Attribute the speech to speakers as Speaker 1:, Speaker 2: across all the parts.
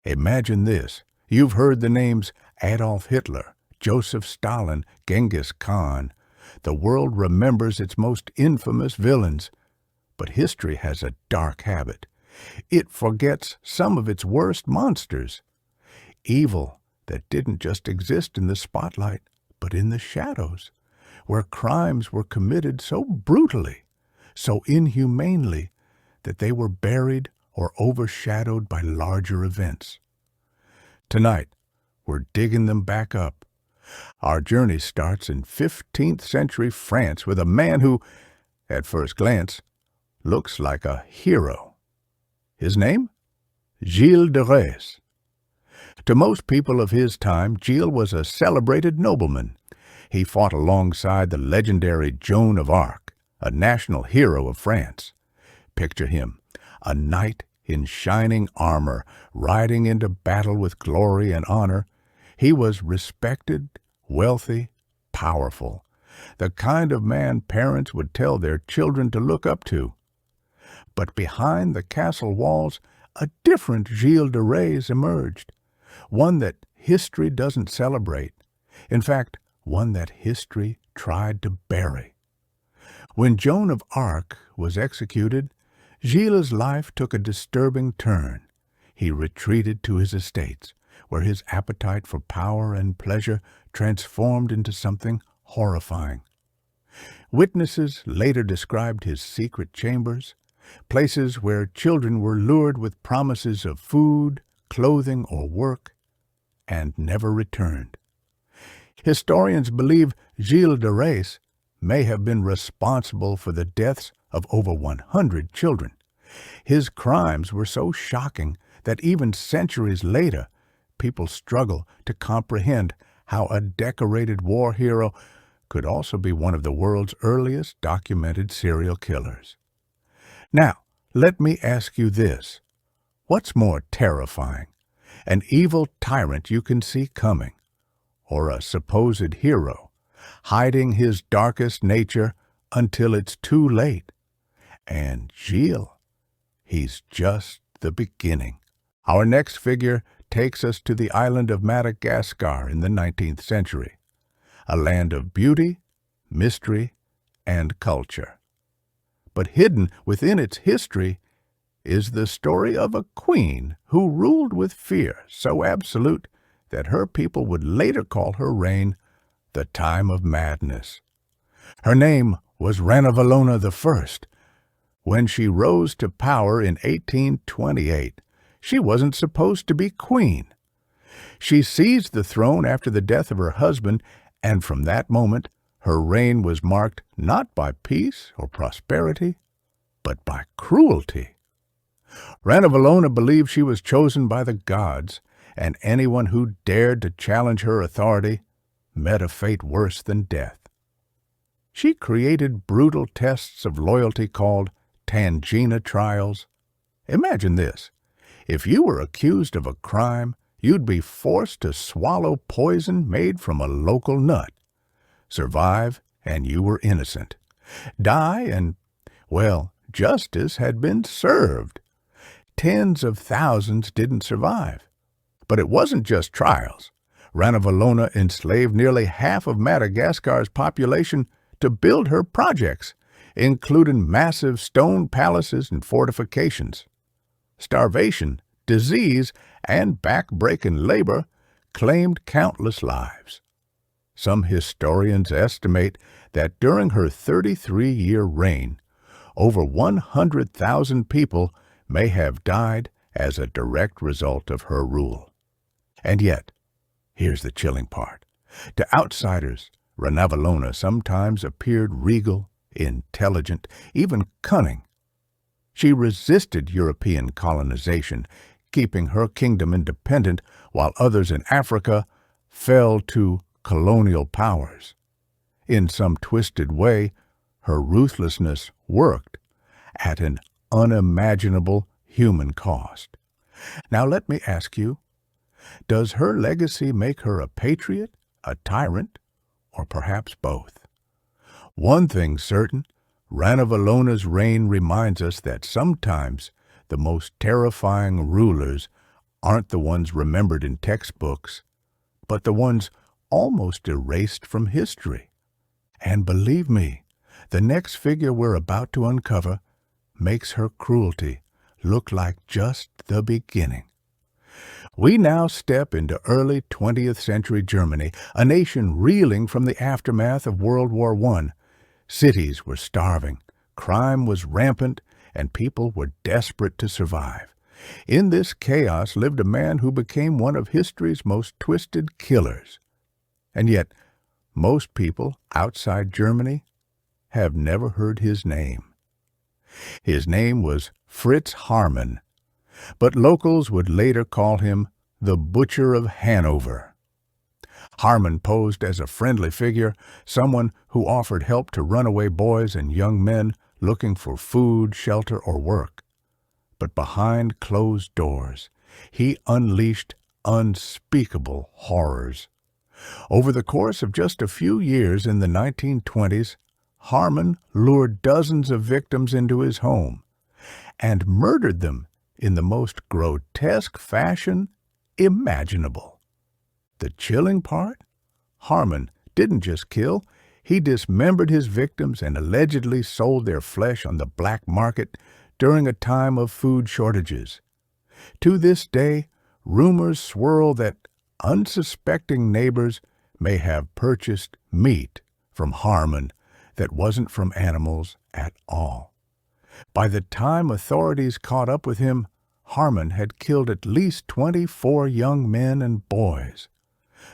Speaker 1: Imagine this. You've heard the names Adolf Hitler, Joseph Stalin, Genghis Khan. The world remembers its most infamous villains. But history has a dark habit. It forgets some of its worst monsters. Evil that didn't just exist in the spotlight, but in the shadows, where crimes were committed so brutally, so inhumanely, that they were buried or overshadowed by larger events. Tonight, we're digging them back up. Our journey starts in 15th century France with a man who, at first glance, looks like a hero. His name? Gilles de Rais. To most people of his time, Gilles was a celebrated nobleman. He fought alongside the legendary Joan of Arc, a national hero of France. Picture him, a knight in shining armor, riding into battle with glory and honor. He was respected, wealthy, powerful, the kind of man parents would tell their children to look up to. But behind the castle walls, a different Gilles de Rais emerged, one that history doesn't celebrate. In fact, one that history tried to bury. When Joan of Arc was executed, Gilles' life took a disturbing turn. He retreated to his estates, where his appetite for power and pleasure transformed into something horrifying. Witnesses later described his secret chambers, places where children were lured with promises of food, clothing, or work, and never returned. Historians believe Gilles de Rais may have been responsible for the deaths of over 100 children. His crimes were so shocking that even centuries later, people struggle to comprehend how a decorated war hero could also be one of the world's earliest documented serial killers. Now, let me ask you this. What's more terrifying? An evil tyrant you can see coming, or a supposed hero, hiding his darkest nature until it's too late? And Gilles, he's just the beginning. Our next figure takes us to the island of Madagascar in the 19th century, a land of beauty, mystery, and culture. But hidden within its history is the story of a queen who ruled with fear so absolute that her people would later call her reign the Time of Madness. Her name was Ranavalona I. When she rose to power in 1828, she wasn't supposed to be queen. She seized the throne after the death of her husband, and from that moment, her reign was marked not by peace or prosperity, but by cruelty. Ranavalona believed she was chosen by the gods, and anyone who dared to challenge her authority met a fate worse than death. She created brutal tests of loyalty called Tangina trials. Imagine this. If you were accused of a crime, you'd be forced to swallow poison made from a local nut. Survive, and you were innocent. Die, and, well, justice had been served. Tens of thousands didn't survive. But it wasn't just trials. Ranavalona enslaved nearly half of Madagascar's population to build her projects, including massive stone palaces and fortifications. Starvation, disease, and back-breaking labor claimed countless lives. Some historians estimate that during her 33-year reign, over 100,000 people may have died as a direct result of her rule. And yet, here's the chilling part. To outsiders, Ranavalona sometimes appeared regal, intelligent, even cunning. She resisted European colonization, keeping her kingdom independent while others in Africa fell to colonial powers. In some twisted way, her ruthlessness worked at an unimaginable human cost. Now let me ask you, does her legacy make her a patriot, a tyrant, or perhaps both? One thing's certain, Ranavalona's reign reminds us that sometimes the most terrifying rulers aren't the ones remembered in textbooks, but the ones almost erased from history. And believe me, the next figure we're about to uncover makes her cruelty look like just the beginning. We now step into early 20th century Germany, a nation reeling from the aftermath of World War I. Cities were starving, crime was rampant, and people were desperate to survive. In this chaos lived a man who became one of history's most twisted killers. And yet, most people outside Germany have never heard his name. His name was Fritz Haarmann, but locals would later call him the Butcher of Hanover. Haarmann posed as a friendly figure, someone who offered help to runaway boys and young men looking for food, shelter, or work. But behind closed doors, he unleashed unspeakable horrors. Over the course of just a few years in the 1920s, Haarmann lured dozens of victims into his home and murdered them in the most grotesque fashion imaginable. The chilling part? Haarmann didn't just kill, he dismembered his victims and allegedly sold their flesh on the black market during a time of food shortages. To this day, rumors swirl that unsuspecting neighbors may have purchased meat from Haarmann that wasn't from animals at all. By the time authorities caught up with him, Haarmann had killed at least 24 young men and boys,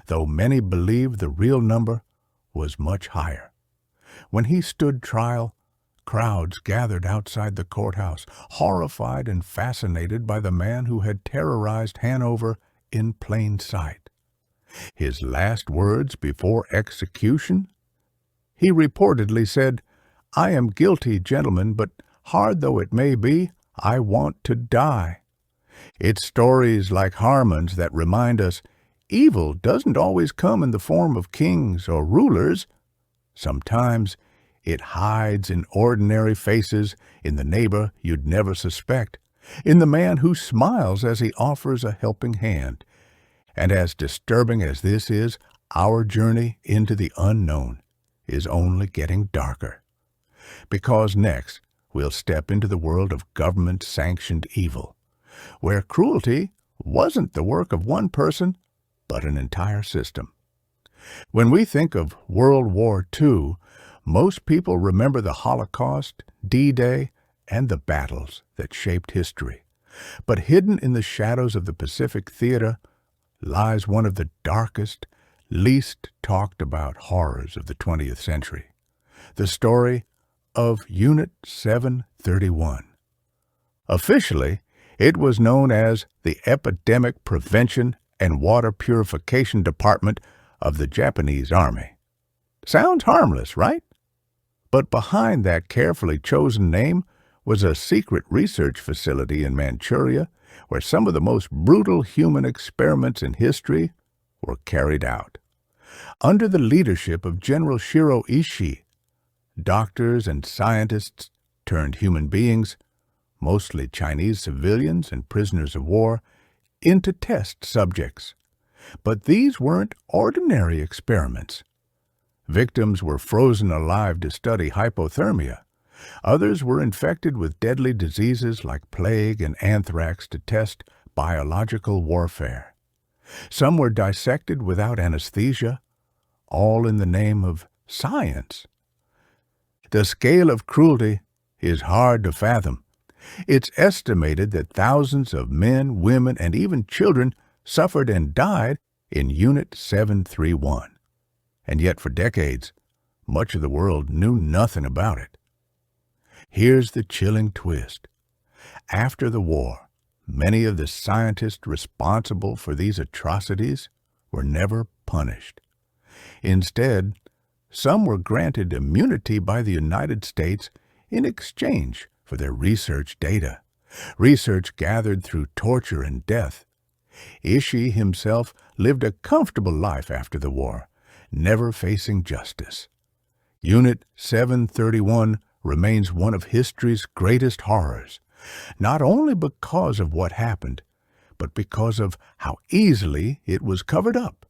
Speaker 1: though many believed the real number was much higher. When he stood trial, crowds gathered outside the courthouse, horrified and fascinated by the man who had terrorized Hanover in plain sight. His last words before execution? He reportedly said, "I am guilty, gentlemen, but hard though it may be, I want to die." It's stories like Haarmann's that remind us evil doesn't always come in the form of kings or rulers. Sometimes it hides in ordinary faces, in the neighbor you'd never suspect, in the man who smiles as he offers a helping hand. And as disturbing as this is, our journey into the unknown is only getting darker. Because next, we'll step into the world of government-sanctioned evil, where cruelty wasn't the work of one person, but an entire system. When we think of World War II, most people remember the Holocaust, D-Day, and the battles that shaped history. But hidden in the shadows of the Pacific Theater lies one of the darkest, least talked about horrors of the 20th century, the story of Unit 731. Officially, it was known as the Epidemic Prevention and Water Purification Department of the Japanese Army. Sounds harmless, right? But behind that carefully chosen name was a secret research facility in Manchuria where some of the most brutal human experiments in history were carried out. Under the leadership of General Shiro Ishii, doctors and scientists turned human beings, mostly Chinese civilians and prisoners of war, into test subjects. But these weren't ordinary experiments. Victims were frozen alive to study hypothermia. Others were infected with deadly diseases like plague and anthrax to test biological warfare. Some were dissected without anesthesia, all in the name of science. The scale of cruelty is hard to fathom. It's estimated that thousands of men, women, and even children suffered and died in Unit 731. And yet for decades, much of the world knew nothing about it. Here's the chilling twist. After the war, many of the scientists responsible for these atrocities were never punished. Instead, some were granted immunity by the United States in exchange for their research data, research gathered through torture and death. Ishii himself lived a comfortable life after the war, never facing justice. Unit 731 remains one of history's greatest horrors, not only because of what happened, but because of how easily it was covered up.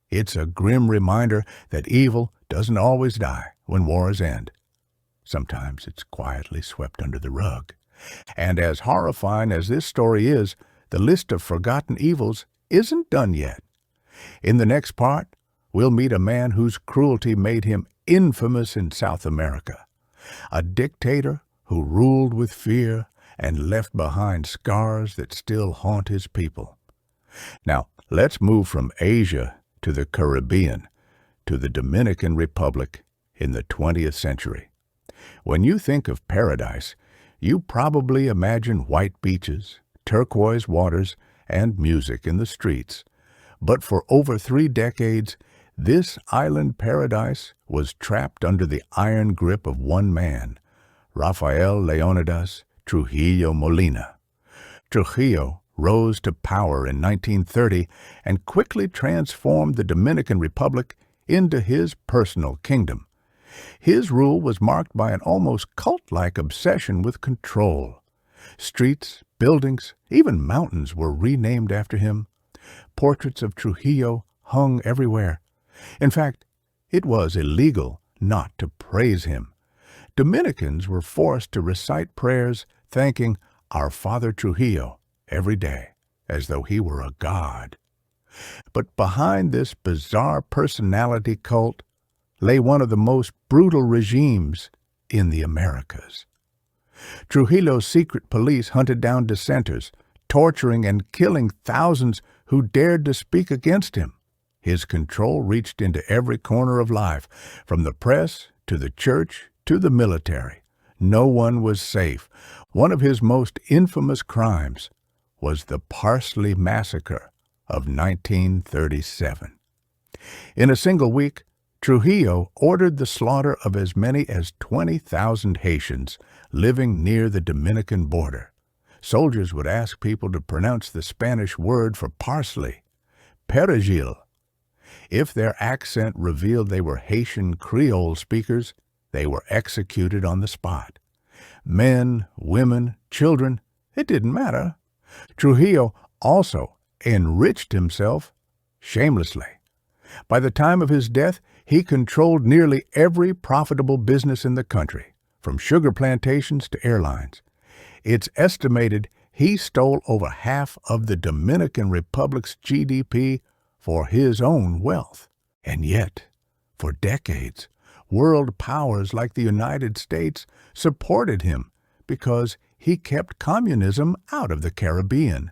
Speaker 1: It's a grim reminder that evil doesn't always die when wars end. Sometimes it's quietly swept under the rug. And as horrifying as this story is, the list of forgotten evils isn't done yet. In the next part, we'll meet a man whose cruelty made him infamous in South America, a dictator who ruled with fear and left behind scars that still haunt his people. Now, let's move from Asia to the Caribbean, to the Dominican Republic in the 20th century. When you think of paradise, you probably imagine white beaches, turquoise waters, and music in the streets. But for over 3 decades, this island paradise was trapped under the iron grip of one man, Rafael Leonidas Trujillo Molina. Trujillo rose to power in 1930 and quickly transformed the Dominican Republic into his personal kingdom. His rule was marked by an almost cult-like obsession with control. Streets, buildings, even mountains were renamed after him. Portraits of Trujillo hung everywhere. In fact, it was illegal not to praise him. Dominicans were forced to recite prayers thanking our Father Trujillo every day, as though he were a god. But behind this bizarre personality cult lay one of the most brutal regimes in the Americas. Trujillo's secret police hunted down dissenters, torturing and killing thousands who dared to speak against him. His control reached into every corner of life, from the press to the church to the military. No one was safe. One of his most infamous crimes was the Parsley Massacre of 1937. In a single week, Trujillo ordered the slaughter of as many as 20,000 Haitians living near the Dominican border. Soldiers would ask people to pronounce the Spanish word for parsley, perejil. If their accent revealed they were Haitian Creole speakers, they were executed on the spot. Men, women, children, it didn't matter. Trujillo also enriched himself shamelessly. By the time of his death, he controlled nearly every profitable business in the country, from sugar plantations to airlines. It's estimated he stole over half of the Dominican Republic's GDP for his own wealth. And yet, for decades, world powers like the United States supported him because he kept communism out of the Caribbean.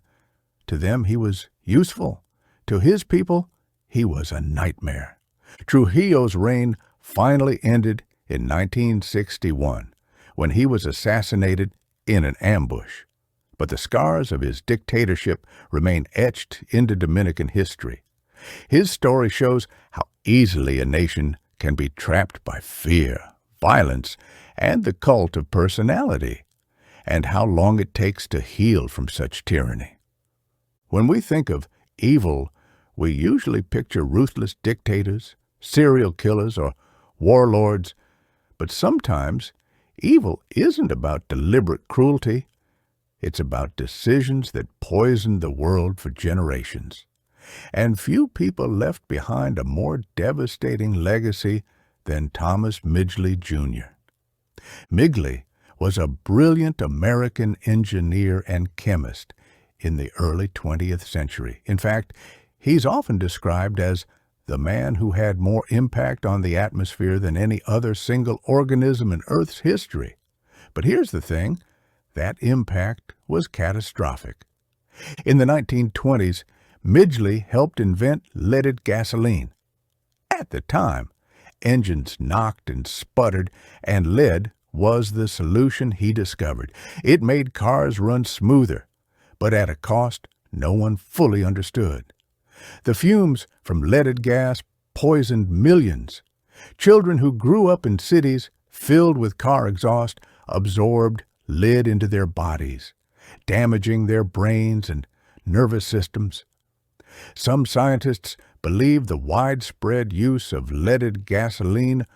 Speaker 1: To them, he was useful. To his people, he was a nightmare. Trujillo's reign finally ended in 1961, when he was assassinated in an ambush. But the scars of his dictatorship remain etched into Dominican history. His story shows how easily a nation can be trapped by fear, violence, and the cult of personality, and how long it takes to heal from such tyranny. When we think of evil, we usually picture ruthless dictators, serial killers, or warlords, but sometimes evil isn't about deliberate cruelty. It's about decisions that poisoned the world for generations. And few people left behind a more devastating legacy than Thomas Midgley, Jr. Midgley was a brilliant American engineer and chemist in the early 20th century. In fact, he's often described as the man who had more impact on the atmosphere than any other single organism in Earth's history. But here's the thing, that impact was catastrophic. In the 1920s, Midgley helped invent leaded gasoline. At the time, engines knocked and sputtered, and lead was the solution he discovered. It made cars run smoother, but at a cost no one fully understood. The fumes from leaded gas poisoned millions. Children who grew up in cities filled with car exhaust absorbed lead into their bodies, damaging their brains and nervous systems. Some scientists believe the widespread use of leaded gasoline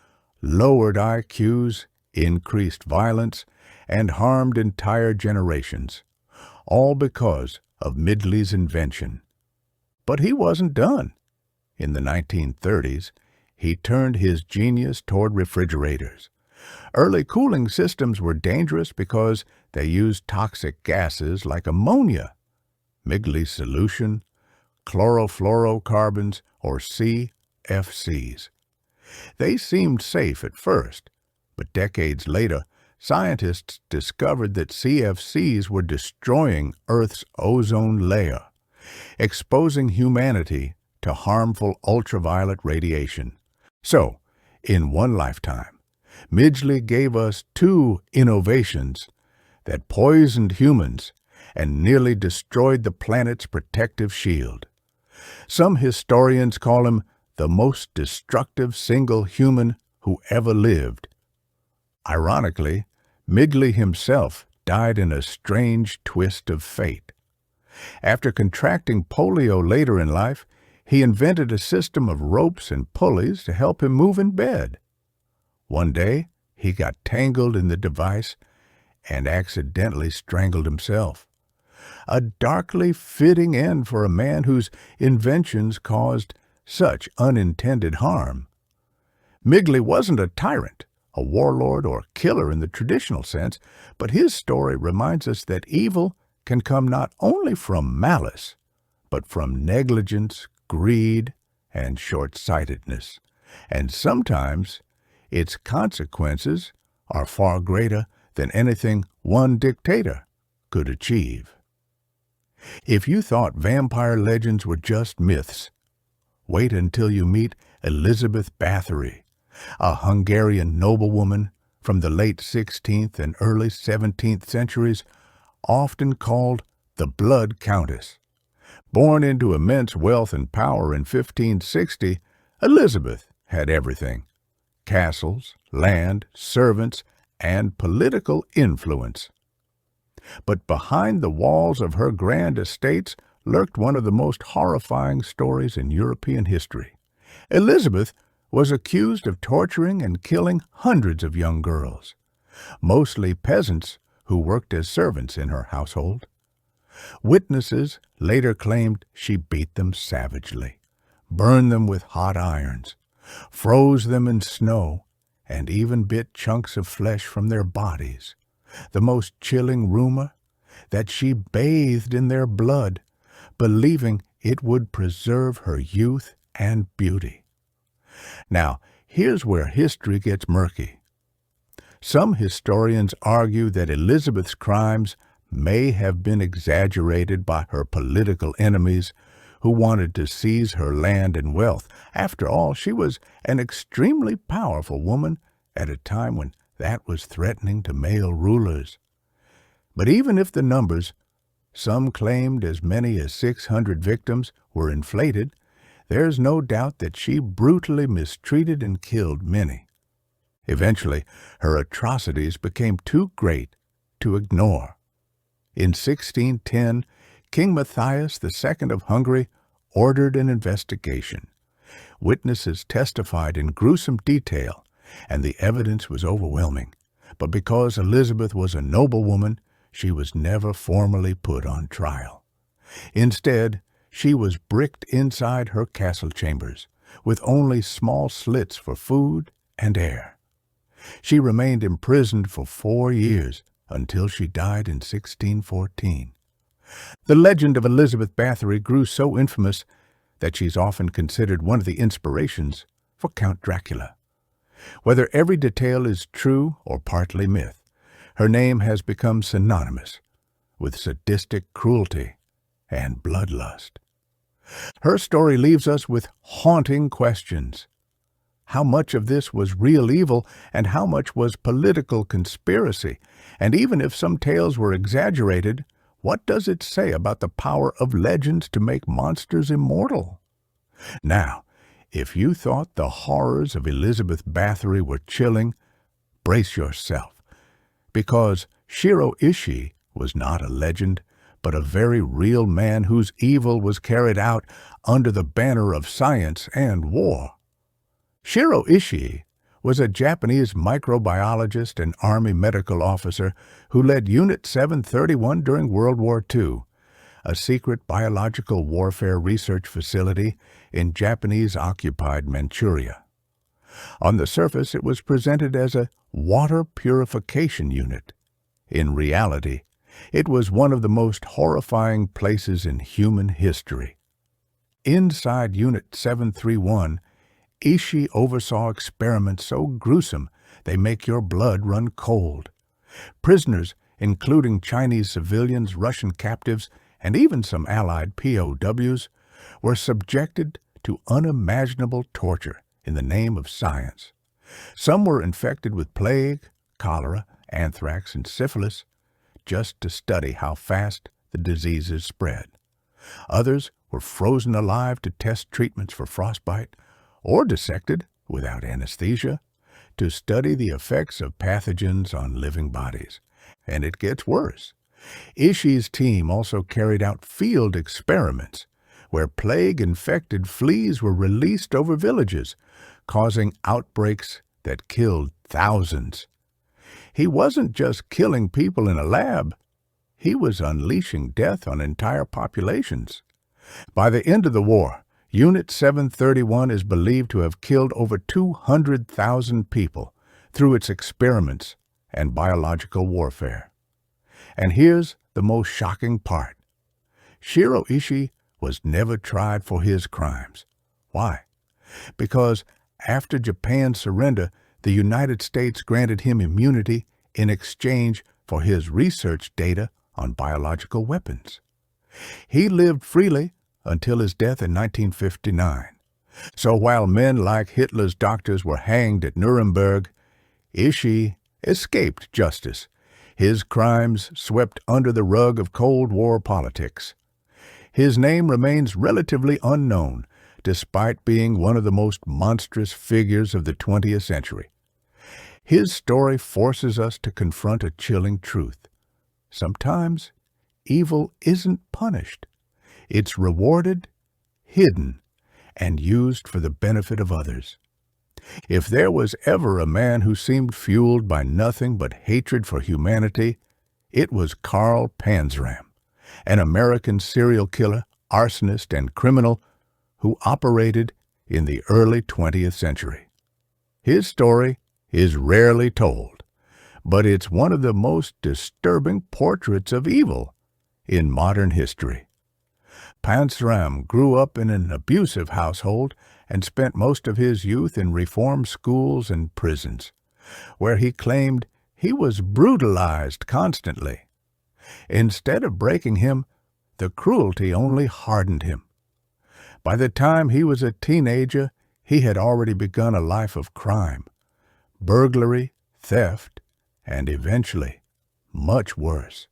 Speaker 1: lowered IQs, increased violence, and harmed entire generations, all because of Midgley's invention. But he wasn't done. In the 1930s, he turned his genius toward refrigerators. Early cooling systems were dangerous because they used toxic gases like ammonia. Midgley's solution: chlorofluorocarbons, or CFCs. They seemed safe at first, but decades later, scientists discovered that CFCs were destroying Earth's ozone layer, exposing humanity to harmful ultraviolet radiation. So, in one lifetime, Midgley gave us two innovations that poisoned humans and nearly destroyed the planet's protective shield. Some historians call him the most destructive single human who ever lived. Ironically, Midgley himself died in a strange twist of fate. After contracting polio later in life, he invented a system of ropes and pulleys to help him move in bed. One day, he got tangled in the device and accidentally strangled himself. A darkly fitting end for a man whose inventions caused such unintended harm. Midgley wasn't a tyrant, a warlord, or killer in the traditional sense, but his story reminds us that evil can come not only from malice, but from negligence, greed, and short-sightedness. And sometimes its consequences are far greater than anything one dictator could achieve. If you thought vampire legends were just myths, wait until you meet Elizabeth Bathory, a Hungarian noblewoman from the late 16th and early 17th centuries, often called the Blood Countess. Born into immense wealth and power in 1560, Elizabeth had everything: castles, land, servants, and political influence. But behind the walls of her grand estates lurked one of the most horrifying stories in European history. Elizabeth was accused of torturing and killing hundreds of young girls, mostly peasants who worked as servants in her household. Witnesses later claimed she beat them savagely, burned them with hot irons, froze them in snow, and even bit chunks of flesh from their bodies. The most chilling rumor: that she bathed in their blood, believing it would preserve her youth and beauty. Now, here's where history gets murky. Some historians argue that Elizabeth's crimes may have been exaggerated by her political enemies who wanted to seize her land and wealth. After all, she was an extremely powerful woman at a time when that was threatening to male rulers. But even if the numbers, some claimed as many as 600 victims, were inflated, there's no doubt that she brutally mistreated and killed many. Eventually, her atrocities became too great to ignore. In 1610, King Matthias II of Hungary ordered an investigation. Witnesses testified in gruesome detail, and the evidence was overwhelming. But because Elizabeth was a noblewoman, she was never formally put on trial. Instead, she was bricked inside her castle chambers, with only small slits for food and air. She remained imprisoned for 4 years until she died in 1614. The legend of Elizabeth Bathory grew so infamous that she's often considered one of the inspirations for Count Dracula. Whether every detail is true or partly myth, her name has become synonymous with sadistic cruelty and bloodlust. Her story leaves us with haunting questions. How much of this was real evil and how much was political conspiracy? And even if some tales were exaggerated, what does it say about the power of legends to make monsters immortal? Now, if you thought the horrors of Elizabeth Bathory were chilling, brace yourself, because Shiro Ishii was not a legend, but a very real man whose evil was carried out under the banner of science and war. Shiro Ishii was a Japanese microbiologist and Army medical officer who led Unit 731 during World War II, a secret biological warfare research facility in Japanese-occupied Manchuria. On the surface, it was presented as a water purification unit. In reality, it was one of the most horrifying places in human history. Inside Unit 731, Ishii oversaw experiments so gruesome they make your blood run cold. Prisoners, including Chinese civilians, Russian captives, and even some Allied POWs, were subjected to unimaginable torture in the name of science. Some were infected with plague, cholera, anthrax, and syphilis, just to study how fast the diseases spread. Others were frozen alive to test treatments for frostbite, or dissected, without anesthesia, to study the effects of pathogens on living bodies. And it gets worse. Ishii's team also carried out field experiments where plague-infected fleas were released over villages, causing outbreaks that killed thousands. He wasn't just killing people in a lab. He was unleashing death on entire populations. By the end of the war, Unit 731 is believed to have killed over 200,000 people through its experiments and biological warfare. And here's the most shocking part. Shiro Ishii was never tried for his crimes. Why? Because after Japan's surrender, the United States granted him immunity in exchange for his research data on biological weapons. He lived freely until his death in 1959. So while men like Hitler's doctors were hanged at Nuremberg, Ishii escaped justice, his crimes swept under the rug of Cold War politics. His name remains relatively unknown, despite being one of the most monstrous figures of the 20th century. His story forces us to confront a chilling truth. Sometimes evil isn't punished. It's rewarded, hidden, and used for the benefit of others. If there was ever a man who seemed fueled by nothing but hatred for humanity, it was Carl Panzram, an American serial killer, arsonist, and criminal who operated in the early 20th century. His story is rarely told, but it's one of the most disturbing portraits of evil in modern history. Panzram grew up in an abusive household and spent most of his youth in reform schools and prisons, where he claimed he was brutalized constantly. Instead of breaking him, the cruelty only hardened him. By the time he was a teenager, he had already begun a life of crime, burglary, theft, and eventually, much worse.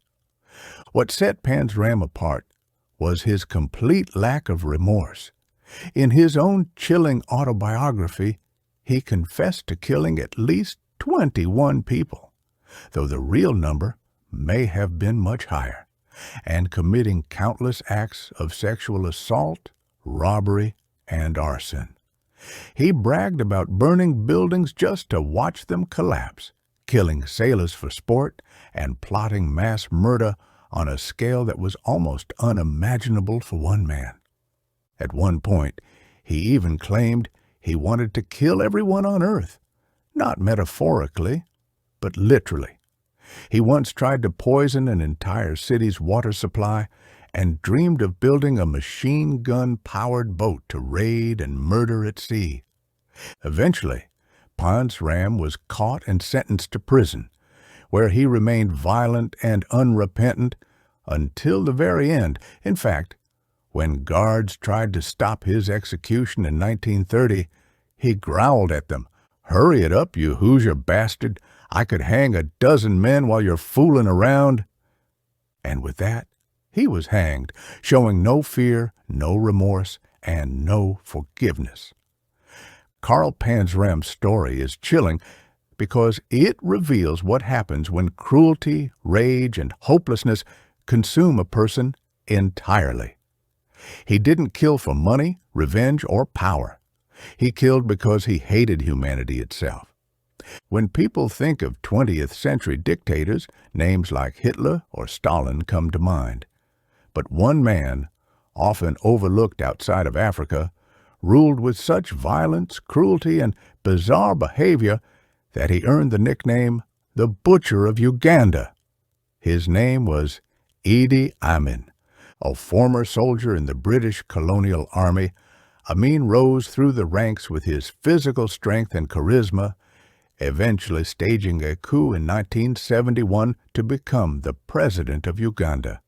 Speaker 1: What set Panzram apart was his complete lack of remorse. In his own chilling autobiography, he confessed to killing at least 21 people, though the real number may have been much higher, and committing countless acts of sexual assault, robbery, and arson. He bragged about burning buildings just to watch them collapse, killing sailors for sport, and plotting mass murder on a scale that was almost unimaginable for one man. At one point, he even claimed he wanted to kill everyone on Earth, not metaphorically, but literally. He once tried to poison an entire city's water supply and dreamed of building a machine gun-powered boat to raid and murder at sea. Eventually, Panzram was caught and sentenced to prison, where he remained violent and unrepentant until the very end. In fact, when guards tried to stop his execution in 1930, he growled at them, "Hurry it up, you Hoosier bastard! I could hang a dozen men while you're fooling around." And with that, he was hanged, showing no fear, no remorse, and no forgiveness. Carl Panzram's story is chilling because it reveals what happens when cruelty, rage, and hopelessness consume a person entirely. He didn't kill for money, revenge, or power. He killed because he hated humanity itself. When people think of 20th century dictators, names like Hitler or Stalin come to mind. But one man, often overlooked outside of Africa, ruled with such violence, cruelty, and bizarre behavior that he earned the nickname the Butcher of Uganda. His name was Idi Amin. A former soldier in the British colonial army, Amin rose through the ranks with his physical strength and charisma, eventually staging a coup in 1971 to become the president of Uganda.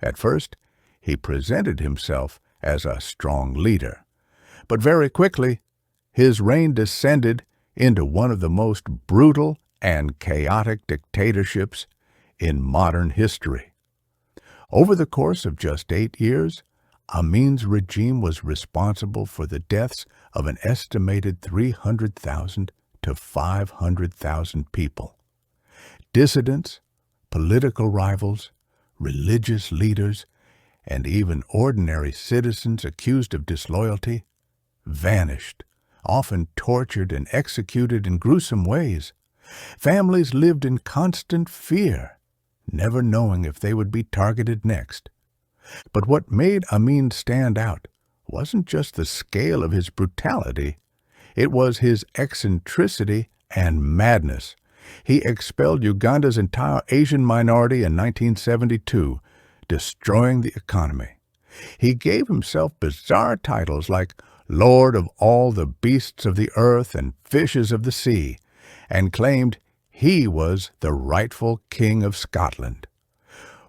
Speaker 1: At first, he presented himself as a strong leader, but very quickly, his reign descended into one of the most brutal and chaotic dictatorships in modern history. Over the course of just 8 years, Amin's regime was responsible for the deaths of an estimated 300,000 to 500,000 people. Dissidents, political rivals, religious leaders, and even ordinary citizens accused of disloyalty vanished, often tortured and executed in gruesome ways. Families lived in constant fear, never knowing if they would be targeted next. But what made Amin stand out wasn't just the scale of his brutality, it was his eccentricity and madness. He expelled Uganda's entire Asian minority in 1972, destroying the economy. He gave himself bizarre titles like Lord of all the beasts of the earth and fishes of the sea, and claimed he was the rightful king of Scotland.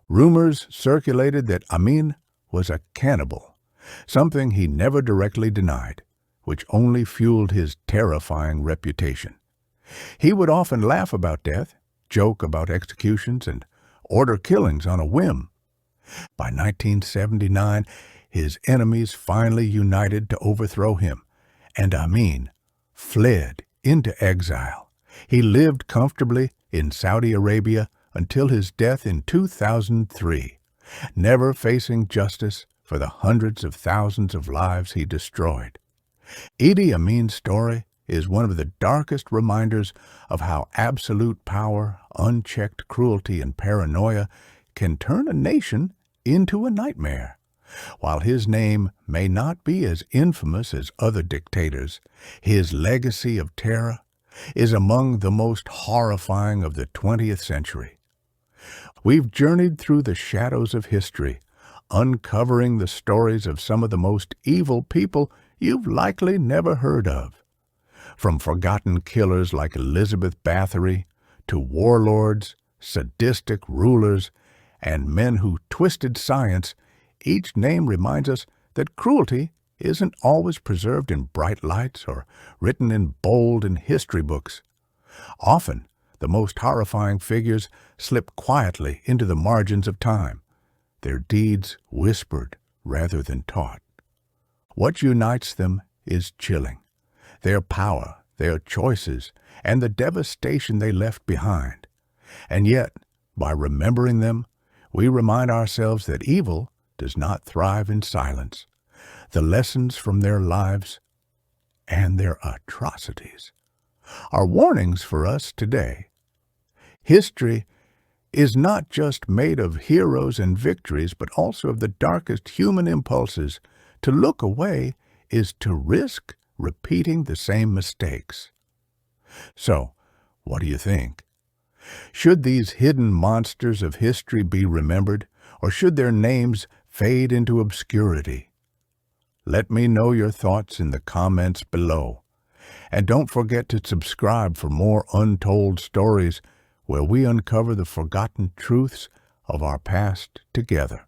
Speaker 1: Rumors circulated that Amin was a cannibal, something he never directly denied, which only fueled his terrifying reputation. He would often laugh about death, joke about executions, and order killings on a whim. By 1979, his enemies finally united to overthrow him, and Amin fled into exile. He lived comfortably in Saudi Arabia until his death in 2003, never facing justice for the hundreds of thousands of lives he destroyed. Idi Amin's story is one of the darkest reminders of how absolute power, unchecked cruelty, and paranoia can turn a nation into a nightmare. While his name may not be as infamous as other dictators, his legacy of terror is among the most horrifying of the 20th century. We've journeyed through the shadows of history, uncovering the stories of some of the most evil people you've likely never heard of. From forgotten killers like Elizabeth Bathory to warlords, sadistic rulers, and men who twisted science, each name reminds us that cruelty isn't always preserved in bright lights or written in bold in history books. Often, the most horrifying figures slip quietly into the margins of time, their deeds whispered rather than taught. What unites them is chilling: their power, their choices, and the devastation they left behind. And yet, by remembering them, we remind ourselves that evil does not thrive in silence. The lessons from their lives and their atrocities are warnings for us today. History is not just made of heroes and victories, but also of the darkest human impulses. To look away is to risk repeating the same mistakes. So, what do you think? Should these hidden monsters of history be remembered, or should their names fade into obscurity? Let me know your thoughts in the comments below. And don't forget to subscribe for more untold stories where we uncover the forgotten truths of our past together.